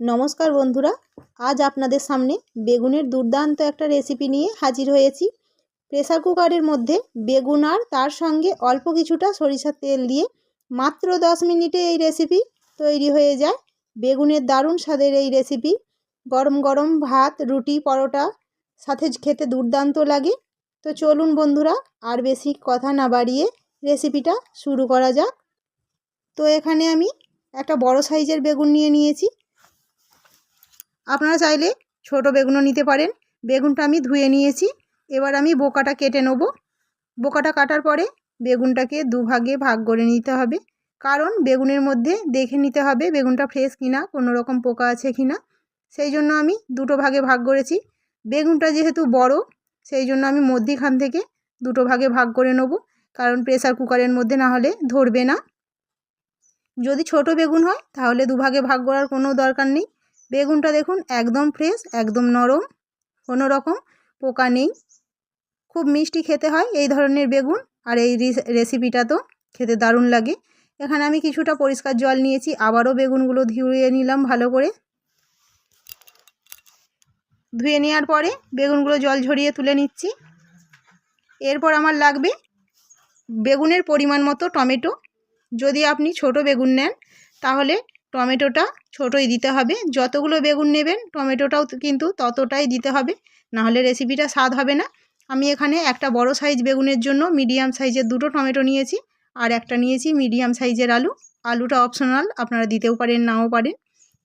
নমস্কার বন্ধুরা, আজ আপনাদের সামনে বেগুনের দুর্দান্ত একটা রেসিপি নিয়ে হাজির হয়েছি। প্রেসার কুকারের মধ্যে বেগুন আর তার সঙ্গে অল্প কিছুটা সরিষার তেল দিয়ে মাত্র 10 মিনিটে এই রেসিপি তৈরি হয়ে যায়। বেগুনের দারুণ স্বাদের এই রেসিপি গরম গরম ভাত, রুটি, পরোটা সাথে খেতে দুর্দান্ত লাগে। তো চলুন বন্ধুরা, আর বেশি কথা না বাড়িয়ে রেসিপিটা শুরু করা যাক। তো এখানে আমি একটা বড় সাইজের বেগুন নিয়েছি। আপনারা চাইলে ছোট বেগুনও নিতে পারেন। বেগুনটা আমি ধুয়ে নিয়েছি। এবার আমি বোকাটা কেটে নেব। বোকাটা কাটার পরে বেগুনটাকে দুভাগে ভাগ করে নিতে হবে, কারণ বেগুনের মধ্যে দেখে নিতে হবে বেগুনটা ফ্রেশ কিনা, কোনো রকম পোকা আছে কিনা। সেই জন্য আমি দুটো ভাগে ভাগ করেছি। বেগুনটা যেহেতু বড়, সেই জন্য আমি মধ্যিখান থেকে দুটো ভাগে ভাগ করে নেব, কারণ প্রেসার কুকারের মধ্যে না হলে ধরবে না। যদি ছোট বেগুন হয় তাহলে দুভাগে ভাগ করার কোনো দরকার নেই। বেগুনটা দেখুন একদম ফ্রেশ, একদম নরম, কোনো রকম পোকা নেই। খুব মিষ্টি খেতে হয় এই ধরনের বেগুন, আর এই রেসিপিটা তো খেতে দারুণ লাগে। এখানে আমি কিছুটা পরিষ্কার জল নিয়েছি, আবারও বেগুনগুলো ধুয়ে নিলাম ভালো করে। ধুয়ে নেওয়ার পরে বেগুনগুলো জল ঝরিয়ে তুলে নিচ্ছি। এরপর আমার লাগবে বেগুনের পরিমাণ মতো টমেটো। যদি আপনি ছোট বেগুন নেন তাহলে টমেটোটা ছোটই দিতে হবে। যতগুলো বেগুন নেবেন টমেটোটাও কিন্তু ততটাই দিতে হবে, নাহলে রেসিপিটা স্বাদ হবে না। আমি এখানে একটা বড় সাইজ বেগুনের জন্য মিডিয়াম সাইজের দুটো টমেটো নিয়েছি, আর একটা নিয়েছি মিডিয়াম সাইজের আলু। আলুটা অপশনাল, আপনারা দিতেও পারেন নাও পারেন,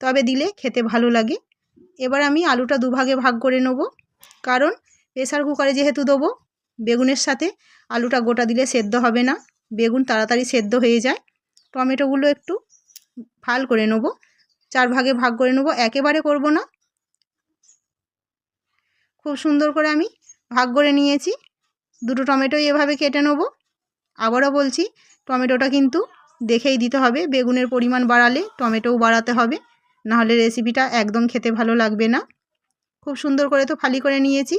তবে দিলে খেতে ভালো লাগে। এবার আমি আলুটা দুভাগে ভাগ করে নেব, কারণ প্রেসার কুকারে যেহেতু দেবো, বেগুনের সাথে আলুটা গোটা দিলে সেদ্ধ হবে না, বেগুন তাড়াতাড়ি সেদ্ধ হয়ে যায়। টমেটোগুলো একটু ফাল করে নেব, 4 ভাগে ভাগ করে নেব, একেবারে করব না। খুব সুন্দর করে আমি ভাগ করে নিয়েছি। দুটো টমেটোই এভাবে কেটে নেব। আবারও বলছি, টমেটোটা কিন্তু দেখেই দিতে হবে, বেগুনের পরিমাণ বাড়ালে টমেটোও বাড়াতে হবে, নাহলে রেসিপিটা একদম খেতে ভালো লাগবে না। খুব সুন্দর করে তো ফালি করে নিয়েছি।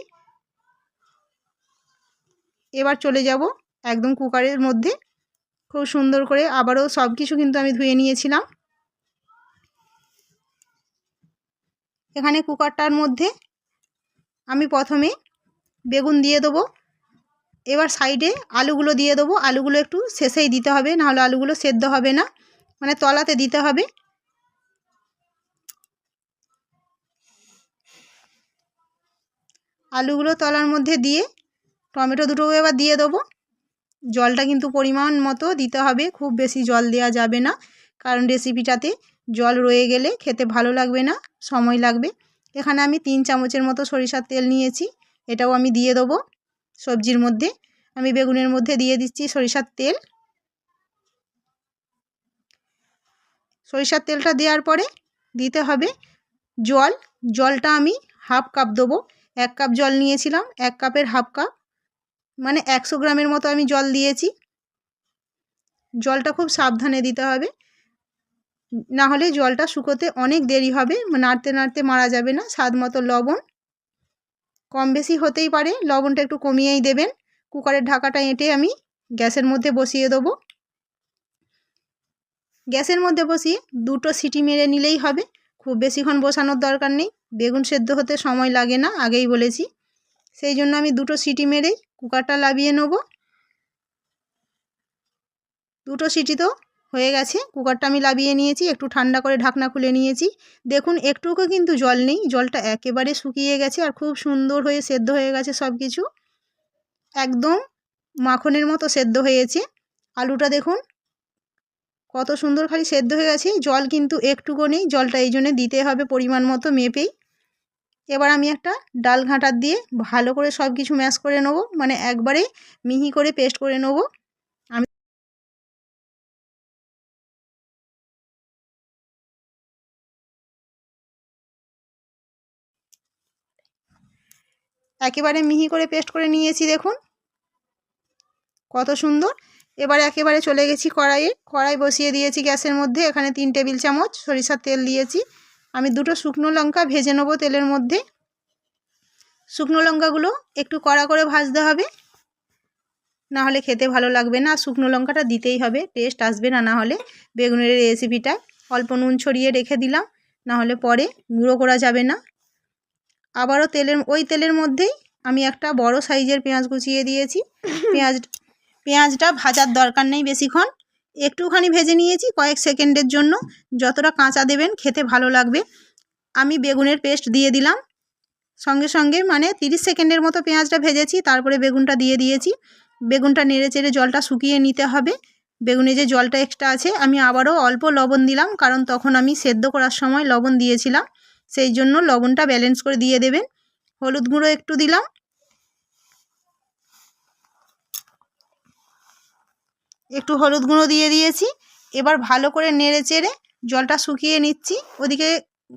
এবার চলে যাব একদম কুকারের মধ্যে। খুব সুন্দর করে আবারও সব কিছু কিন্তু আমি ধুয়ে নিয়েছিলাম। এখানে কুকারটার মধ্যে আমি প্রথমে বেগুন দিয়ে দেবো। এবার সাইডে আলুগুলো দিয়ে দেবো। আলুগুলো একটু শেষেই দিতে হবে, নাহলে আলুগুলো সেদ্ধ হবে না, মানে তলাতে দিতে হবে। আলুগুলো তলার মধ্যে দিয়ে টমেটো দুটো এবার দিয়ে দেবো। জলটা কিন্তু পরিমাণ মতো দিতে হবে, খুব বেশি জল দেওয়া যাবে না, কারণ রেসিপিটাতে জল রয়ে গেলে খেতে ভালো লাগবে না, সময় লাগবে। এখানে আমি 3 চামচের মতো সরিষার তেল নিয়েছি, এটাও আমি দিয়ে দেবো সবজির মধ্যে। আমি বেগুনের মধ্যে দিয়ে দিচ্ছি সরিষার তেল। সরিষার তেলটা দেওয়ার পরে দিতে হবে জল। জলটা আমি হাফ কাপ দেবো। 1 কাপ জল নিয়েছিলাম, 1 কাপের হাফ কাপ, মানে 100 গ্রামের মতো আমি জল দিয়েছি। জলটা খুব সাবধানে দিতে হবে, না হলে জলটা শুকোতে অনেক দেরি হবে, নাড়তে নাড়তে মারা যাবে না। স্বাদ মতো লবণ, কম বেশি হতেই পারে, লবণটা একটু কমিয়েই দেবেন। কুকারের ঢাকাটা এঁটে আমি গ্যাসের মধ্যে বসিয়ে দেবো। গ্যাসের মধ্যে বসিয়ে 2টো সিটি মেরে নিলেই হবে, খুব বেশিক্ষণ বসানোর দরকার নেই। বেগুন সেদ্ধ হতে সময় লাগে না, আগেই বলেছি। সেই জন্য আমি 2টো সিটি মেরেই কুকারটা নামিয়ে নেব। 2টো সিটি তো হয়ে গেছে, কুকারটা আমি নামিয়ে নিয়েছি। একটু ঠান্ডা করে ঢাকনা খুলে নিয়েছি। দেখুন একটুকু কিন্তু জল নেই, জলটা একেবারে শুকিয়ে গেছে, আর খুব সুন্দর হয়ে সেদ্ধ হয়ে গেছে সব কিছু, একদম মাখনের মতো সেদ্ধ হয়েছে। আলুটা দেখুন কত সুন্দর খালি সেদ্ধ হয়ে গেছে, জল কিন্তু একটুকু নেই। জলটা এই জন্য দিতে হবে পরিমাণ মতো মেপেই। এবার আমি একটা ডাল ঘাঁটার দিয়ে ভালো করে সব কিছু ম্যাশ করে নেব, মানে একবারে মিহি করে পেস্ট করে নেব। আমি একেবারে মিহি করে পেস্ট করে নিয়েছি, দেখুন কত সুন্দর। এবার একেবারে চলে গেছি কড়াইয়ে। কড়াই বসিয়ে দিয়েছি গ্যাসের মধ্যে। এখানে 3 টেবিল চামচ সরিষার তেল দিয়েছি। আমি 2টো শুকনো লঙ্কা ভেজে নেব তেলের মধ্যে। শুকনো লঙ্কাগুলো একটু কড়া করে ভাজতে হবে, না হলে খেতে ভালো লাগবে না। শুকনো লঙ্কাটা দিতেই হবে, টেস্ট আসবে না, না হলে বেগুনের রেসিপিটা। অল্প নুন ছড়িয়ে রেখে দিলাম। না হলে পরে গুঁড়ো করা যাবে না। আবারও ওই তেলের মধ্যেই আমি একটা বড় সাইজের পেঁয়াজ কুচিয়ে দিয়েছি। পেঁয়াজটা ভাজার দরকার নেই বেশিক্ষণ, একটুখানি ভেজে নিয়েছি কয়েক সেকেন্ডের জন্য। যতটা কাঁচা দেবেন খেতে ভালো লাগবে। আমি বেগুনের পেস্ট দিয়ে দিলাম সঙ্গে সঙ্গে, মানে 30 সেকেন্ডের মতো পেঁয়াজটা ভেজেছি, তারপরে বেগুনটা দিয়ে দিয়েছি। বেগুনটা নেড়ে চেড়ে জলটা শুকিয়ে নিতে হবে। বেগুনে যে জলটা এক্সট্রা আছে, আমি আবারও অল্প লবণ দিলাম, কারণ তখন আমি সেদ্ধ করার সময় লবণ দিয়েছিলাম, সেই জন্য লবণটা ব্যালেন্স করে দিয়ে দেবেন। হলুদ গুঁড়ো একটু দিলাম, একটু হলুদ গুঁড়ো দিয়ে দিয়েছি। এবার ভালো করে নেড়ে চেড়ে জলটা শুকিয়ে নিচ্ছি। ওদিকে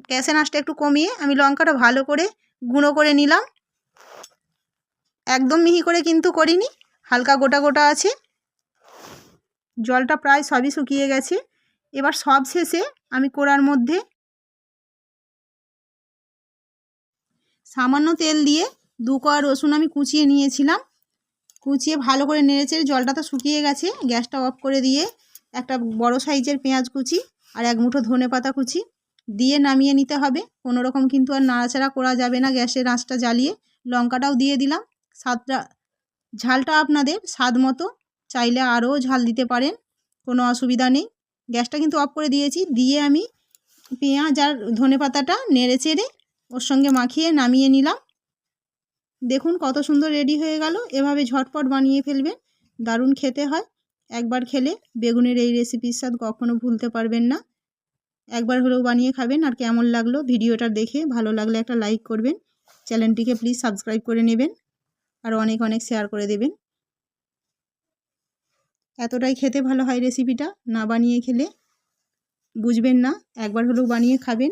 গ্যাসের আঁচটা একটু কমিয়ে আমি লঙ্কাটা ভালো করে গুঁড়ো করে নিলাম। একদম মিহি করে কিন্তু করিনি, হালকা গোটা গোটা আছে। জলটা প্রায় সবই শুকিয়ে গেছে। এবার সব শেষে আমি কড়ার মধ্যে সামান্য তেল দিয়ে 2 কোয়া রসুন আমি কুচিয়ে নিয়েছিলাম। কুচিয়ে ভালো করে নেড়েচেড়ে জলটা তো শুকিয়ে গেছে, গ্যাসটা অফ করে দিয়ে একটা বড় সাইজের পেঁয়াজ কুচি আর 1 মুঠো ধনেপাতা কুচি দিয়ে নামিয়ে নিতে হবে। কোনো রকম কিন্তু আর নাড়াচাড়া করা যাবে না গ্যাসের আঁচটা জ্বালিয়ে। লঙ্কাটাও দিয়ে দিলাম। ঝালটা আপনাদের স্বাদ মতো, চাইলে আরও ঝাল দিতে পারেন, কোনো অসুবিধা নেই। গ্যাসটা কিন্তু অফ করে দিয়েছি। দিয়ে আমি পেঁয়াজ আর ধনেপাতাটা নেড়ে চেড়ে ওর সঙ্গে মাখিয়ে নামিয়ে নিলাম। দেখুন কত সুন্দর রেডি হয়ে গেল। এভাবে ঝটপট বানিয়ে ফেলবেন, দারুণ খেতে হয়। একবার খেলে বেগুনের এই রেসিপির স্বাদ কখনো ভুলতে পারবেন না। একবার হলেও বানিয়ে খাবেন। আর কেমন লাগলো ভিডিওটা দেখে, ভালো লাগলে একটা লাইক করবেন, চ্যানেলটিকে প্লিজ সাবস্ক্রাইব করে নেবেন, আর অনেক অনেক শেয়ার করে দেবেন। এতটাই খেতে ভালো হয় রেসিপিটা, না বানিয়ে খেলে বুঝবেন না। একবার হলেও বানিয়ে খাবেন।